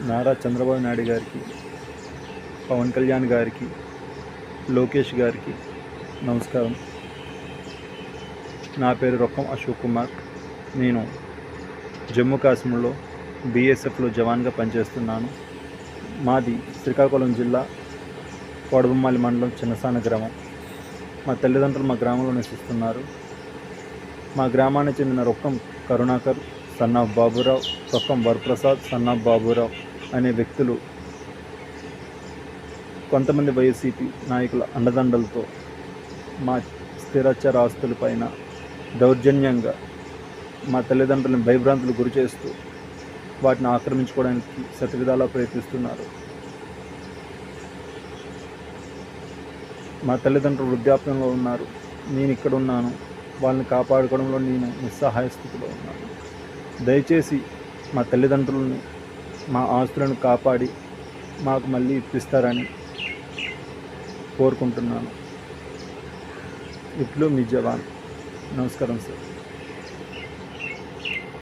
నారా చంద్రబాబు నాయుడు గారికి, పవన్ కళ్యాణ్ గారికి, లోకేష్ గారికి నమస్కారం. నా పేరు రొక్కం అశోక్ కుమార్. నేను జమ్మూ కాశ్మీర్లో బీఎస్ఎఫ్లో జవాన్గా పనిచేస్తున్నాను. మాది శ్రీకాకుళం జిల్లా కోడబొమ్మాలి మండలం చిన్నసాన గ్రామం. మా తల్లిదండ్రులు మా గ్రామంలో నివసిస్తున్నారు. మా గ్రామానికి చెందిన Rokkam Karunakar, son of Baburao, Rokkam Varaprasad, son of Baburao అనే వ్యక్తులు కొంతమంది వైసీపీ నాయకుల అండదండలతో మా స్థిరచర ఆస్తులపైన దౌర్జన్యంగా మా తల్లిదండ్రులను భయభ్రాంతులు గురి చేస్తూ వాటిని ఆక్రమించుకోవడానికి శతవిధాలా ప్రయత్నిస్తున్నారు. మా తల్లిదండ్రులు వృద్ధాప్యంలో ఉన్నారు. నేను ఇక్కడ ఉన్నాను. వాళ్ళని కాపాడుకోవడంలో నేను నిస్సహాయ స్థితిలో ఉన్నాను. దయచేసి మా తల్లిదండ్రులని, మా ఆస్తులను కాపాడి మాకు మళ్ళీ ఇప్పిస్తారని కోరుకుంటున్నాను. ఇట్లు మీ జవాన్. నమస్కారం సార్.